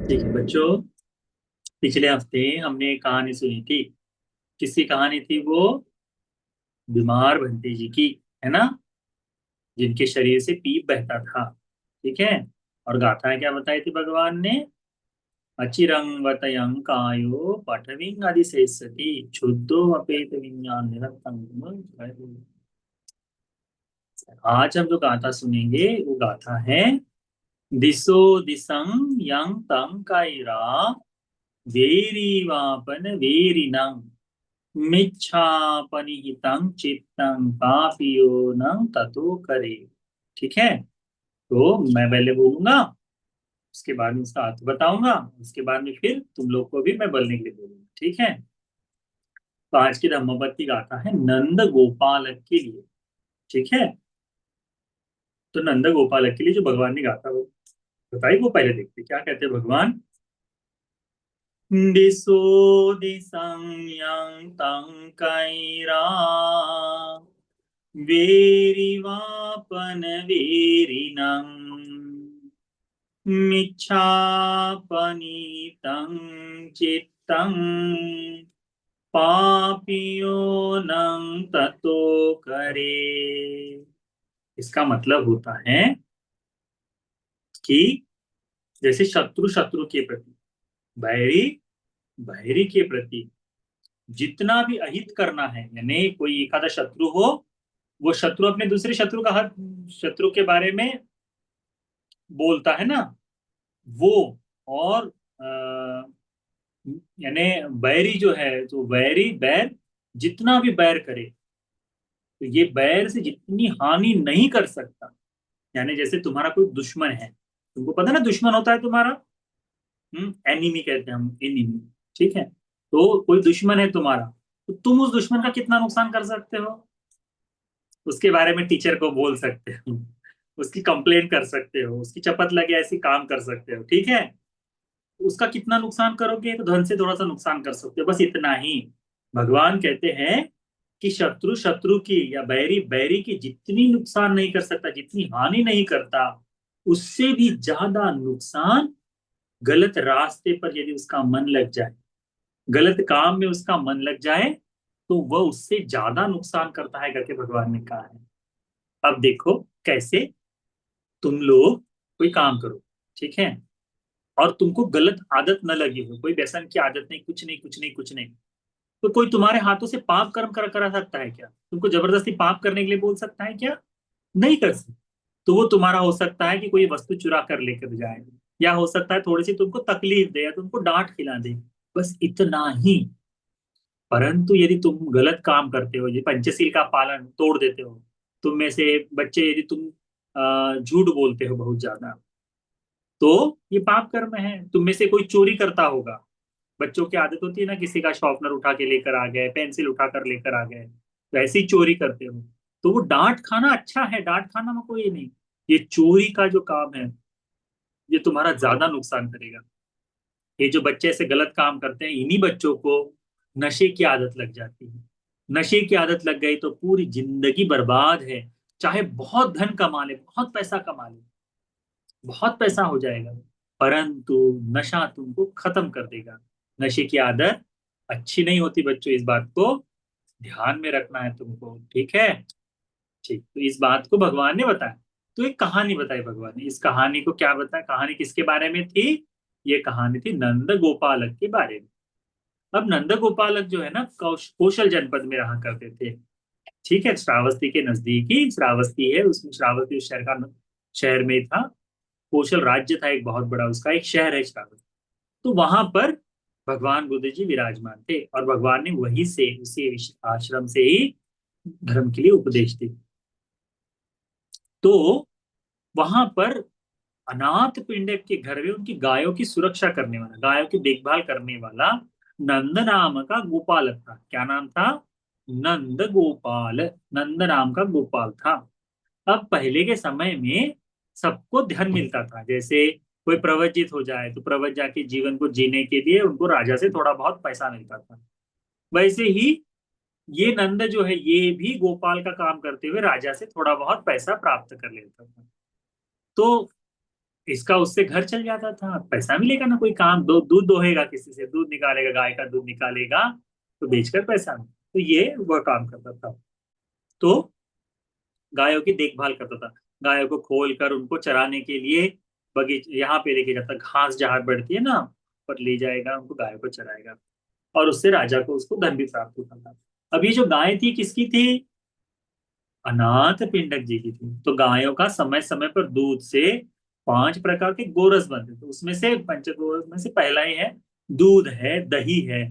ठीक है बच्चों। पिछले हफ्ते हमने एक कहानी सुनी थी। किसकी कहानी थी वो? बीमार बंटी जी की, है ना? जिनके शरीर से पीप बहता था। ठीक है। और गाथाएं क्या बताई थी भगवान ने? अचिरंग वतयं कायो पठविंग अधिशेषति क्षुद्धो अपेत विज्ञान निरतं। आज हम जो गाथा सुनेंगे वो गाथा है दिशो दिशं यं तं कायरा वेरीवापन वेरिनं मिच्छापनिहितं चित्तं पापियो न ततो करे। ठीक है। तो मैं पहले बोलूंगा, उसके बाद में उसका अर्थ बताऊंगा, उसके बाद में फिर तुम लोग को भी मैं बोलने के लिए बोलूंगा। ठीक है। तो आज की धम्मपद की गाथा है नंद गोपालक के लिए। ठीक है। तो नंद गोपालक के लिए जो भगवान ने गाथा वो बताई, वो पहले देखते क्या कहते हैं भगवान। दिशो दिशं यं तं कैरा वेरिवापन वेरिणम् मिच्छापनीतं चित्तं पापियो नं ततो करे। इसका मतलब होता है कि जैसे शत्रु शत्रु के प्रति, बैरी बैरी के प्रति जितना भी अहित करना है, यानी कोई एक आधा शत्रु हो, वो शत्रु अपने दूसरे शत्रु का हक, शत्रु के बारे में बोलता है ना, वो। और यानी बैरी जो है, तो बैरी बैर जितना भी बैर करे, तो ये बैर से जितनी हानि नहीं कर सकता। यानी जैसे तुम्हारा कोई दुश्मन है, तुमको पता है ना दुश्मन होता है तुम्हारा, एनिमी कहते हैं हम, एनिमी। ठीक है। तो कोई दुश्मन है तुम्हारा, तो तुम उस दुश्मन का कितना नुकसान कर सकते हो? उसके बारे में टीचर को बोल सकते हो, उसकी कंप्लेंट कर सकते हो, उसकी चपत लगे ऐसी काम कर सकते हो। ठीक है। उसका कितना नुकसान करोगे? तो धन से थोड़ा सा नुकसान कर सकते हो, बस इतना ही। भगवान कहते हैं कि शत्रु शत्रु की या बैरी बैरी की जितनी नुकसान नहीं कर सकता, जितनी हानि नहीं करता, उससे भी ज्यादा नुकसान गलत रास्ते पर यदि उसका मन लग जाए, गलत काम में उसका मन लग जाए, तो वह उससे ज्यादा नुकसान करता है करके भगवान ने कहा है। अब देखो कैसे। तुम लोग कोई काम करो, ठीक है, और तुमको गलत आदत न लगी हो, कोई व्यसन की आदत नहीं, कुछ नहीं कुछ नहीं कुछ नहीं, तो कोई तुम्हारे हाथों से पाप कर्म करा सकता है क्या? तुमको जबरदस्ती पाप करने के लिए बोल सकता है क्या? नहीं कर सकता। तो वो तुम्हारा हो सकता है कि कोई वस्तु चुरा कर लेकर जाए, या हो सकता है थोड़ी सी तुमको तकलीफ दे या तुमको डांट खिला दे, बस इतना ही। परंतु यदि तुम गलत काम करते हो, ये पंचशील का पालन तोड़ देते हो, तुम में से बच्चे, यदि तुम झूठ बोलते हो बहुत ज्यादा, तो ये पाप कर्म है। तुम में से कोई चोरी करता होगा, बच्चों की आदत होती है ना, किसी का शॉर्पनर उठा के लेकर आ गए, पेंसिल उठा कर लेकर आ गए, तो ऐसी चोरी करते हो, तो वो डांट खाना अच्छा है, डांट खाना में कोई नहीं। ये चोरी का जो काम है, ये तुम्हारा ज्यादा नुकसान करेगा। ये जो बच्चे ऐसे गलत काम करते हैं, इन्हीं बच्चों को नशे की आदत लग जाती है। नशे की आदत लग गई तो पूरी जिंदगी बर्बाद है। चाहे बहुत धन कमा ले, बहुत पैसा कमा ले, बहुत पैसा हो जाएगा, परंतु नशा तुमको खत्म कर देगा। नशे की आदत अच्छी नहीं होती बच्चों, इस बात को ध्यान में रखना है तुमको। ठीक है। ठीक, तो इस बात को भगवान ने बताया। तो एक कहानी बताई भगवान ने। इस कहानी को क्या बताया? कहानी किसके बारे में थी? ये कहानी थी नंद गोपालक के बारे में। अब नंद गोपालक जो है ना, कौशल जनपद में रहा करते थे। ठीक है। श्रावस्ती के नजदीक ही श्रावस्ती है, उसमें श्रावस्ती उस शहर में था। कौशल राज्य था एक बहुत बड़ा, उसका एक शहर है श्रावस्ती। तो वहां पर भगवान बुद्ध जी विराजमान थे, और भगवान ने वहीं से, उसी आश्रम से ही धर्म के लिए उपदेश दिए। तो वहां पर अनाथ पिंडक के घर में उनकी गायों की सुरक्षा करने वाला, गायों की देखभाल करने वाला नंद नाम का गोपालक था। क्या नाम था? नंद गोपाल। नंद नाम का गोपाल था। अब पहले के समय में सबको धन मिलता था, जैसे कोई प्रवजित हो जाए तो प्रवज्जा के जीवन को जीने के लिए उनको राजा से थोड़ा बहुत पैसा मिलता था। वैसे ही ये नंद जो है, ये भी गोपाल का काम करते हुए राजा से थोड़ा बहुत पैसा प्राप्त कर लेता था। तो इसका उससे घर चल जाता था, पैसा मिलेगा ना, कोई काम दूध दोहेगा, किसी से दूध निकालेगा, गाय का दूध निकालेगा तो बेचकर पैसा मिलेगा। तो ये वह काम करता था। तो गायों की देखभाल करता था, गायों को खोल कर उनको चराने के लिए बगीचे यहाँ पे लेके जाता, घास जहाँ बढ़ती है ना पर ले जाएगा, उनको गायों को चराएगा। और उससे राजा को उसको धन भी प्राप्त होता था। अब ये जो गाय थी किसकी थी? अनाथ पिंडक जी की थी। तो गायों का समय समय पर दूध से 5 प्रकार के गोरस बनते थे, उसमें से पंचगोरस में से पहला ही है दूध है, दही है,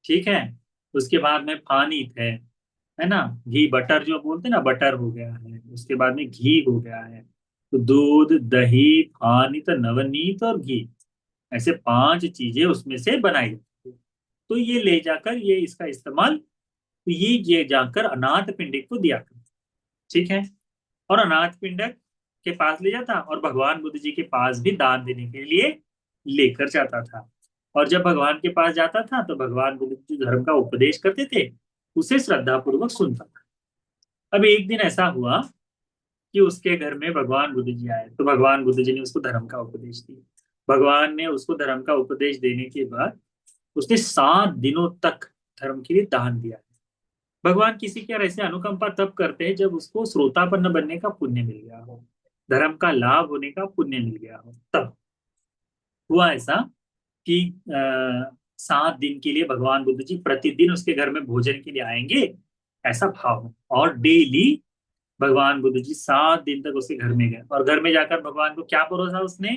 ठीक है। उसके बाद में फानित है ना, घी बटर जो बोलते हैं ना, बटर हो गया है। उसके बाद में घी हो गया है। तो दूध, दही, फानित, नवनीत और घी, ऐसे 5 चीजें उसमें से बनाई जाती है। तो ये ले जाकर ये इसका इस्तेमाल, तो ये जाकर अनाथ पिंडिक को दिया करता, ठीक है। और अनाथ पिंडक के पास ले जाता और भगवान बुद्ध जी के पास भी दान देने के लिए लेकर जाता था। और जब भगवान के पास जाता था तो भगवान बुद्ध जी धर्म का उपदेश करते थे, उसे श्रद्धा पूर्वक सुनता था। अब एक दिन ऐसा हुआ कि उसके घर में भगवान बुद्ध जी आए, तो भगवान बुद्ध जी ने उसको धर्म का उपदेश दिया। भगवान ने उसको धर्म का उपदेश देने के बाद उसने 7 दिनों तक धर्म के लिए दान दिया। भगवान किसी की ऐसे अनुकंपा तब करते हैं जब उसको श्रोतापन्न बनने का पुण्य मिल गया हो, धर्म का लाभ होने का पुण्य मिल गया हो। तब हुआ ऐसा कि 7 दिन के लिए भगवान बुद्ध जी प्रतिदिन उसके घर में भोजन के लिए आएंगे, ऐसा भाव है। और डेली भगवान बुद्ध जी 7 दिन तक उसके घर में गए, और घर में जाकर भगवान को क्या परोसा उसने?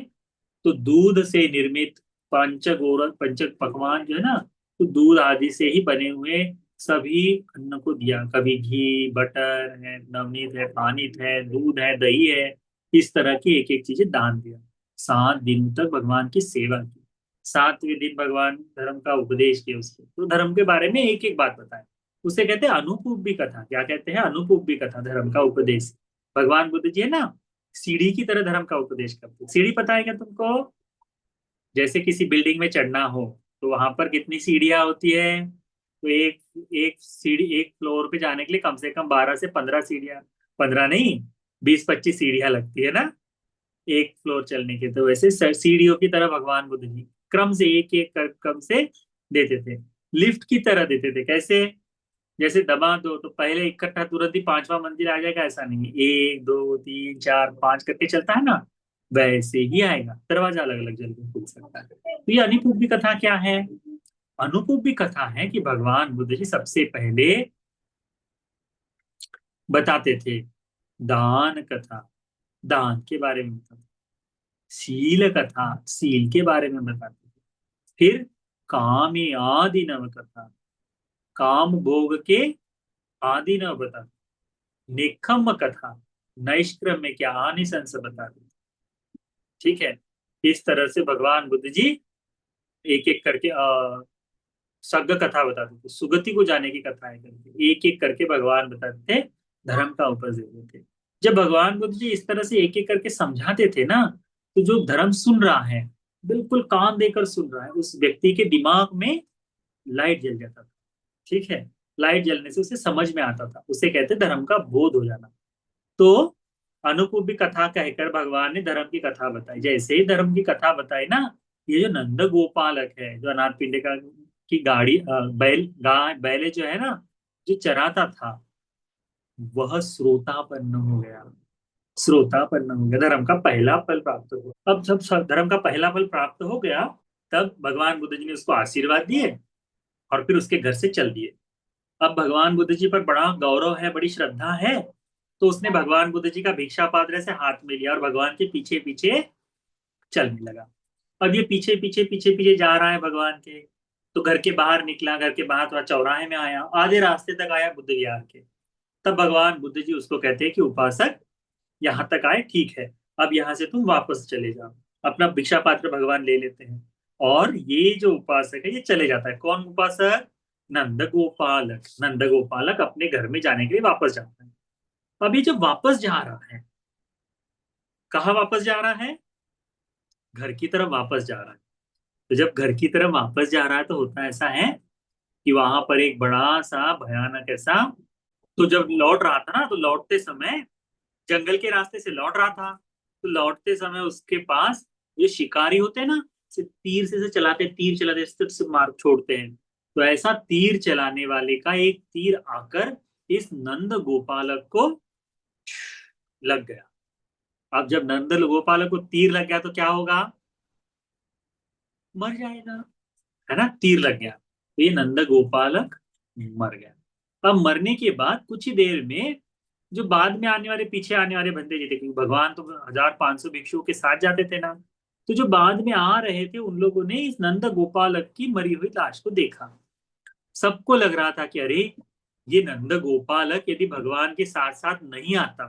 तो दूध से निर्मित पंचगोर पंच पकवान जो है ना, तो दूध आदि से ही बने हुए सभी अन्न को दिया। कभी घी, बटर है, नवनीत है, पानित है, दूध है, दही है, इस तरह की एक एक चीजें दान दिया। 7 दिन तक भगवान की सेवा की। 7वें दिन भगवान धर्म का उपदेश किया उसको, तो धर्म के बारे में एक एक बात बताए। उसे कहते हैं अनुपुप्पी कथा। क्या कहते हैं? अनुपुप्पी कथा, धर्म का उपदेश। भगवान बुद्ध जी है ना, सीढ़ी की तरह धर्म का उपदेश करते। सीढ़ी पता है क्या तुमको? जैसे किसी बिल्डिंग में चढ़ना हो तो वहां पर कितनी सीढ़ियां होती है? तो एक एक सीढ़ी, एक फ्लोर पे जाने के लिए कम से कम 12 से 15 सीढ़ियां, 15 नहीं, 20-25 सीढ़ियां लगती है ना एक फ्लोर चलने के। तो वैसे सीढ़ियों की तरह भगवान बुद्ध जी क्रम से एक एक क्रम से देते थे, लिफ्ट की तरह देते थे। कैसे? जैसे दबा दो तो पहले इकट्ठा तुरंत ही 5वां मंजिल आ जाएगा, ऐसा नहीं है। 1 2 3 4 5 करके चलता है ना, वैसे ही आएगा। दरवाजा अलग अलग जल्दी खुल सकता है। तो ये अनुपूपी कथा क्या है? अनुपूपी कथा है कि भगवान बुद्ध जी सबसे पहले बताते थे दान कथा, दान के बारे में बताते, शील कथा, सील के बारे में बताते थे। फिर कामी आदि नव कथा, काम भोग के आदि नव बताते। निखम कथा, नैष्क्रम्य क्या आनिसंस बताते। ठीक है। इस तरह से भगवान बुद्ध जी एक एक करके सग्ग कथा बताते थे, सुगति को जाने की कथाएं करके एक एक करके भगवान बताते थे, धर्म का उपदेश देते थे। जब भगवान बुद्ध जी इस तरह से एक एक करके समझाते थे ना, तो जो धर्म सुन रहा है, बिल्कुल कान देकर सुन रहा है, उस व्यक्ति के दिमाग में लाइट जल जाता था। ठीक है। लाइट जलने से उसे समझ में आता था, उसे कहते धर्म का बोध हो जाना। तो अनुपूपी कथा कहकर भगवान ने धर्म की कथा बताई। जैसे ही धर्म की कथा बताई ना, ये जो नंद गोपालक है, जो अनाथ पिंडिका की गाड़ी बैल गाय बैले जो है ना, जो चराता था, वह श्रोतापन्न हो गया। श्रोतापन्न हो गया, धर्म का पहला फल प्राप्त हो गया। अब जब धर्म का पहला फल प्राप्त हो गया, तब भगवान बुद्ध जी ने उसको आशीर्वाद दिए और फिर उसके घर से चल दिए। अब भगवान बुद्ध जी पर बड़ा गौरव है, बड़ी श्रद्धा है, तो उसने भगवान बुद्ध जी का भिक्षा पात्र से हाथ में लिया और भगवान के पीछे पीछे चलने लगा। अब ये पीछे पीछे पीछे पीछे जा रहा है भगवान के। तो घर के बाहर निकला, घर के बाहर थोड़ा चौराहे में आया, आधे रास्ते तक आया बुद्ध विहार के। तब भगवान बुद्ध जी उसको कहते हैं कि उपासक, यहाँ तक आए, ठीक है, अब यहाँ से तुम वापस चले जाओ। अपना भिक्षा पात्र भगवान ले लेते हैं, और ये जो उपासक है ये चले जाता है। कौन उपासक? नंद गोपालक। नंद गोपालक अपने घर में जाने के लिए वापस जाता है। अभी जब वापस जा रहा है, कहाँ वापस जा रहा है? घर की तरफ वापस जा रहा है। तो जब घर की तरफ वापस जा रहा है तो होता ऐसा है कि वहां पर एक बड़ा सा भयानक ऐसा, तो जब लौट रहा था ना, तो लौटते समय जंगल के रास्ते से लौट रहा था, तो लौटते समय उसके पास ये शिकारी होते हैं ना, सिर्फ तीर से चलाते, तीर चलाते से मार छोड़ते हैं। तो ऐसा तीर चलाने वाले का एक तीर आकर इस नंद गोपालक को लग गया। अब जब नंद गोपालक को तीर लग गया तो क्या होगा? मर जाएगा, है ना, तीर लग गया तो ये नंद गोपालक मर गया। अब मरने के बाद कुछ ही देर में जो बाद में आने वाले, पीछे आने वाले बंदे जी थे, क्योंकि भगवान तो 1500 भिक्षुओं के साथ जाते थे ना, तो जो बाद में आ रहे थे उन लोगों ने इस नंद गोपालक की मरी हुई लाश को देखा। सबको लग रहा था कि अरे, ये नंद गोपालक यदि भगवान के साथ साथ नहीं आता,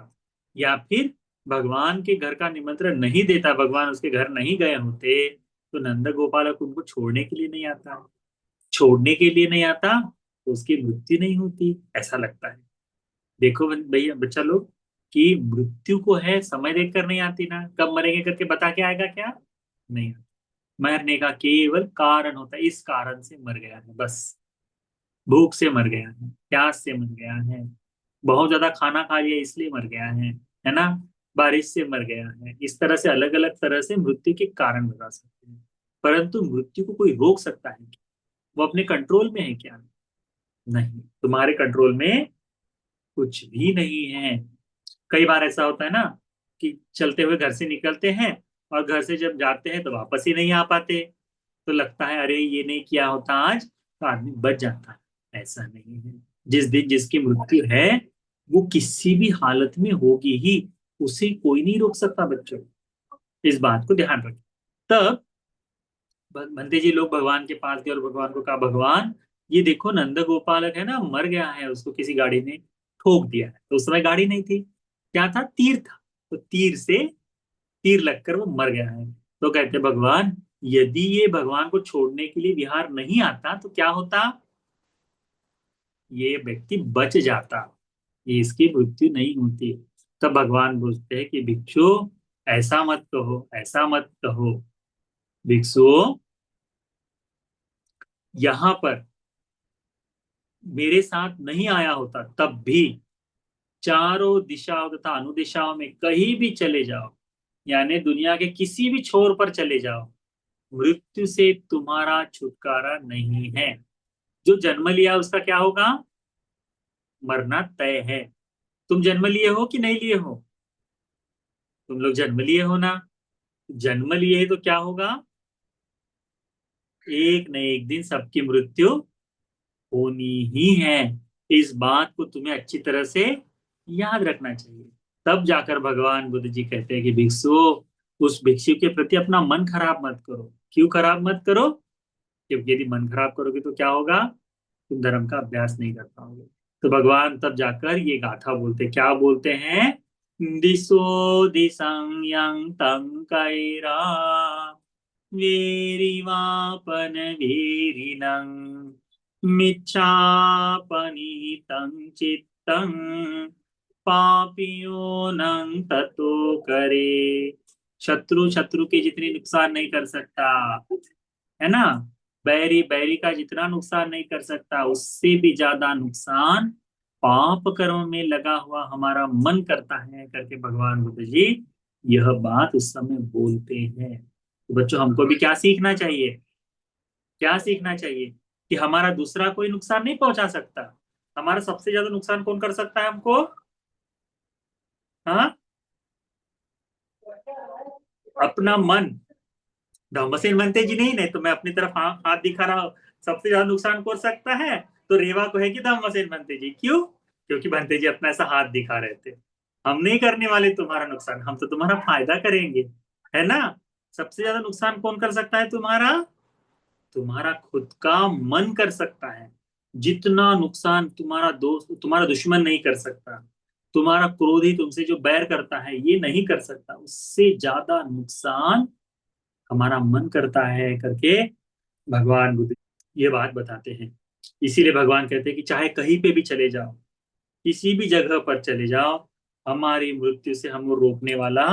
या फिर भगवान के घर का निमंत्रण नहीं देता, भगवान उसके घर नहीं गए होते, तो नंद गोपालक उनको छोड़ने के लिए नहीं आता, छोड़ने के लिए नहीं आता तो उसकी मृत्यु नहीं होती, ऐसा लगता है। देखो भैया बच्चा लोग, कि मृत्यु को है समय देखकर नहीं आती ना, कब मरेंगे करके बता के आएगा क्या? नहीं। मरने का केवल कारण होता है, इस कारण से मर गया है बस। भूख से मर गया है, प्यास से मर गया है, बहुत ज्यादा खाना खा लिया इसलिए मर गया है ना, बारिश से मर गया है। इस तरह से अलग अलग तरह से मृत्यु के कारण बता सकते हैं। परंतु मृत्यु को कोई रोक सकता है क्या? वो अपने कंट्रोल में है क्या? नहीं, तुम्हारे कंट्रोल में कुछ भी नहीं है। कई बार ऐसा होता है ना कि चलते हुए घर से निकलते हैं और घर से जब जाते हैं तो वापस ही नहीं आ पाते, तो लगता है अरे ये नहीं किया होता आज तो आदमी बच जाता है। ऐसा नहीं है। जिस दिन जिसकी मृत्यु है वो किसी भी हालत में होगी ही, उसे कोई नहीं रोक सकता बच्चों। इस बात को ध्यान रखें। तब बंदे जी लोग भगवान के पास गए और भगवान को कहा, भगवान ये देखो नंद गोपालक है ना, मर गया है, उसको किसी गाड़ी ने ठोक दिया है। तो उस समय गाड़ी नहीं थी, क्या था? तीर था। तो तीर से, तीर लगकर वो मर गया है। तो कहते भगवान, यदि ये भगवान को छोड़ने के लिए विहार नहीं आता तो क्या होता? ये व्यक्ति बच जाता, ये इसकी मृत्यु नहीं होती। तब भगवान बोलते हैं कि भिक्षु ऐसा मत कहो, ऐसा मत कहो। भिक्षुओं, यहाँ पर मेरे साथ नहीं आया होता तब भी चारों दिशाओं तथा अनुदिशाओं में कहीं भी चले जाओ, यानी दुनिया के किसी भी छोर पर चले जाओ, मृत्यु से तुम्हारा छुटकारा नहीं है। जो जन्म लिया उसका क्या होगा? मरना तय है। तुम जन्म लिए हो कि नहीं लिए हो? तुम लोग जन्म लिए हो ना? जन्म लिए है तो क्या होगा? एक न एक दिन सबकी मृत्यु होनी ही है। इस बात को तुम्हें अच्छी तरह से याद रखना चाहिए। तब जाकर भगवान बुद्ध जी कहते हैं कि भिक्षु, उस भिक्षु के प्रति अपना मन खराब मत करो। क्यों खराब मत करो? क्योंकि यदि मन खराब करोगे तो क्या होगा? तुम धर्म का अभ्यास नहीं कर पाओगे। तो भगवान तब जाकर ये गाथा बोलते, क्या बोलते हैं? दिशो दिशं यं तं कैरा वेरिवापन वेरिणं मिच्छापनिहितं चित्तं पापियो नंग ततो करे। शत्रु शत्रु के जितनी नुकसान नहीं कर सकता, है ना, बैरी बैरी का जितना नुकसान नहीं कर सकता, उससे भी ज्यादा नुकसान पाप कर्म में लगा हुआ हमारा मन करता है करके भगवान बुद्ध जी यह बात उस समय बोलते हैं। तो बच्चों, हमको भी क्या सीखना चाहिए? क्या सीखना चाहिए? कि हमारा दूसरा कोई नुकसान नहीं पहुंचा सकता। हमारा सबसे ज्यादा नुकसान कौन कर सकता है हमको? हाँ, अपना मन। धम्मसेन बनते जी नहीं, नहीं तो मैं अपनी तरफ हाथ दिखा रहा हूं। सबसे ज्यादा नुकसान कौन सकता है? तो रेवा को है कि धम्मसेन बनते जी। क्यों? क्योंकि बनते जी अपना ऐसा हाथ दिखा रहे थे। हम नहीं करने वाले तुम्हारा नुकसान, हम तो तुम्हारा फायदा करेंगे, है ना। सबसे ज्यादा नुकसान कौन कर सकता है तुम्हारा? तुम्हारा खुद का मन कर सकता है। जितना नुकसान तुम्हारा दोस्त, तुम्हारा दुश्मन नहीं कर सकता, तुम्हारा क्रोधी तुमसे जो बैर करता है ये नहीं कर सकता, उससे ज्यादा नुकसान हमारा मन करता है करके भगवान बुद्ध ये बात बताते हैं। इसीलिए भगवान कहते हैं कि चाहे कहीं पे भी चले जाओ, किसी भी जगह पर चले जाओ, हमारी मृत्यु से हमको रोकने वाला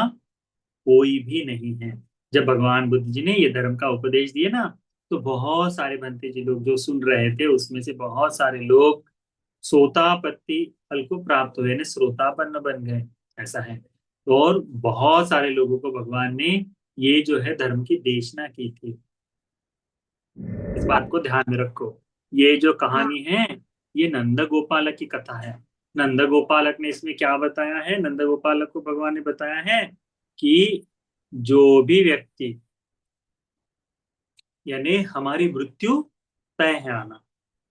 कोई भी नहीं है। जब भगवान बुद्ध जी ने ये धर्म का उपदेश दिए ना, तो बहुत सारे भंते जी लोग जो सुन रहे थे उसमें से बहुत सारे लोग सोतापत्ति फल को प्राप्त हुए ने श्रोतापन्न बन गए। ऐसा है। और बहुत सारे लोगों को भगवान ने ये जो है धर्म की देशना की थी। इस बात को ध्यान में रखो। ये जो हाँ। कहानी है ये नंद गोपालक की कथा है। नंद गोपालक ने इसमें क्या बताया है? नंद गोपालक को भगवान ने बताया है कि जो भी व्यक्ति, यानी हमारी मृत्यु तय है आना,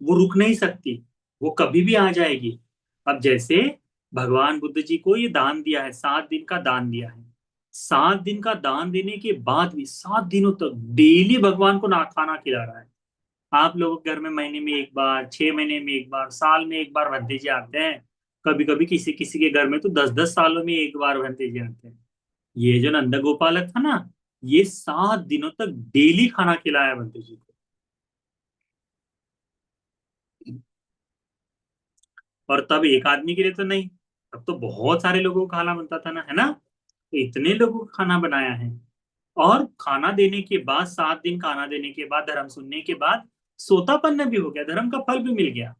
वो रुक नहीं सकती, वो कभी भी आ जाएगी। अब जैसे भगवान बुद्ध जी को ये दान दिया है, 7 दिन का दान दिया है, 7 दिन का दान देने के बाद भी 7 दिनों तक डेली भगवान को ना खाना खिला रहा है। आप लोगों के घर में महीने में एक बार, 6 महीने में एक बार, साल में एक बार भतीजे आते हैं। कभी कभी किसी किसी के घर में तो 10-10 सालों में एक बार भतीजे आते हैं। ये जो नंद गोपालक था ना, ये 7 दिनों तक डेली खाना खिलाया भतीजे को। और तब एक आदमी के लिए तो नहीं, तब तो बहुत सारे लोगों को खाना बनता था ना, है ना? तो इतने लोगों को खाना बनाया है। और खाना देने के बाद, 7 दिन खाना देने के बाद, धर्म सुनने के बाद सोतापन्न भी हो गया, धर्म का फल भी मिल गया।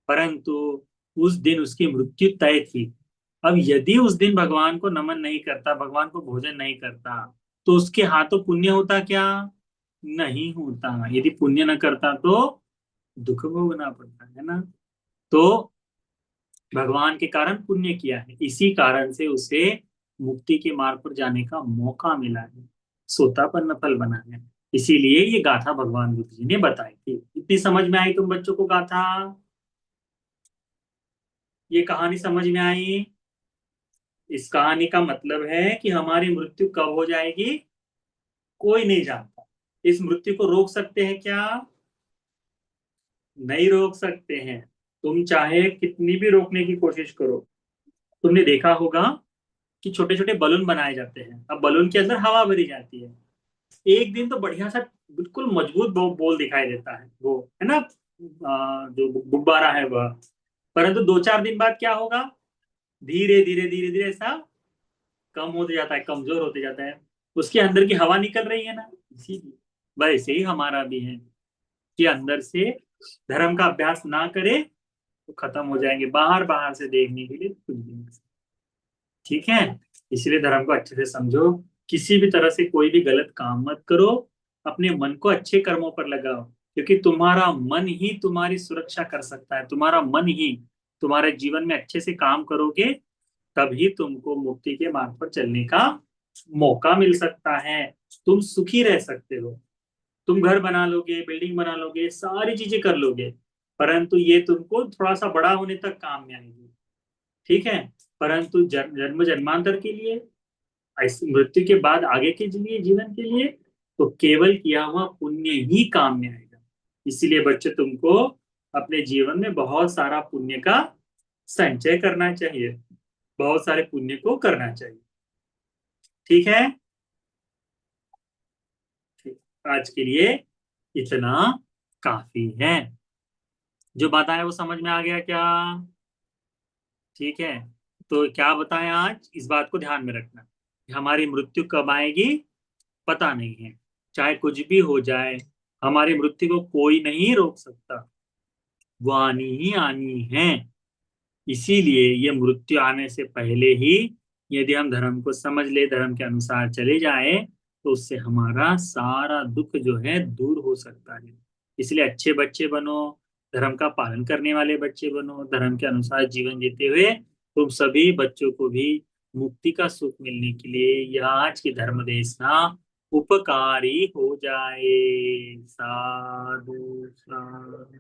परंतु उस दिन उसकी मृत्यु तय थी। अब यदि उस दिन भगवान को नमन नहीं करता, भगवान को भोजन नहीं करता, तो उसके हाथों पुण्य होता क्या? नहीं होता। यदि पुण्य न करता तो दुख भोगना पड़ता, है ना? तो भगवान के कारण पुण्य किया है, इसी कारण से उसे मुक्ति के मार्ग पर जाने का मौका मिला है, सोतापन्न फल बना है। इसीलिए ये गाथा भगवान बुद्ध जी ने बताई थी। इतनी समझ में आई तुम बच्चों को गाथा? ये कहानी समझ में आई? इस कहानी का मतलब है कि हमारी मृत्यु कब हो जाएगी कोई नहीं जानता। इस मृत्यु को रोक सकते हैं क्या? नहीं रोक सकते हैं। तुम चाहे कितनी भी रोकने की कोशिश करो। तुमने देखा होगा कि छोटे छोटे बलून बनाए जाते हैं, अब बलून के अंदर हवा भरी जाती है। एक दिन तो बढ़िया सा बिल्कुल मजबूत बोल दिखाई देता है, वो है ना, जो गुब्बारा है वह। परंतु 2-4 दिन बाद क्या होगा? धीरे धीरे धीरे धीरे ऐसा कम होते जाता है, कमजोर होते जाता है। उसके अंदर की हवा निकल रही है ना, इसीलिए। वैसे ही हमारा भी है कि अंदर से धर्म का अभ्यास ना करे तो खत्म हो जाएंगे, बाहर बाहर से देखने के लिए कुछ भी नहीं। ठीक है? इसलिए धर्म को अच्छे से समझो। किसी भी तरह से कोई भी गलत काम मत करो। अपने मन को अच्छे कर्मों पर लगाओ, क्योंकि तुम्हारा मन ही तुम्हारी सुरक्षा कर सकता है। तुम्हारा मन ही तुम्हारे जीवन में अच्छे से काम करोगे, तभी तुमको मुक्ति के मार्ग पर चलने का मौका मिल सकता है। तुम सुखी रह सकते हो। तुम घर बना लोगे, बिल्डिंग बना लोगे, सारी चीजें कर लोगे, परंतु ये तुमको थोड़ा सा बड़ा होने तक काम में आएगी। ठीक है? परंतु जन्म जन्मांतर के लिए, मृत्यु के बाद आगे के लिए, जीवन के लिए, तो केवल किया हुआ पुण्य ही काम में आएगा। इसीलिए बच्चे तुमको अपने जीवन में बहुत सारा पुण्य का संचय करना चाहिए, बहुत सारे पुण्य को करना चाहिए। ठीक है? ठीक। आज के लिए इतना काफी है। जो बताया वो समझ में आ गया क्या? ठीक है। तो क्या बताएं आज? इस बात को ध्यान में रखना कि हमारी मृत्यु कब आएगी पता नहीं है। चाहे कुछ भी हो जाए, हमारी मृत्यु को कोई नहीं रोक सकता, वो आनी ही आनी है। इसीलिए ये मृत्यु आने से पहले ही यदि हम धर्म को समझ ले, धर्म के अनुसार चले जाए, तो उससे हमारा सारा दुख जो है दूर हो सकता है। इसलिए अच्छे बच्चे बनो, धर्म का पालन करने वाले बच्चे बनो, धर्म के अनुसार जीवन जीते हुए तुम सभी बच्चों को भी मुक्ति का सुख मिलने के लिए यह आज की धर्म देशना उपकारी हो जाए। साधु साधु।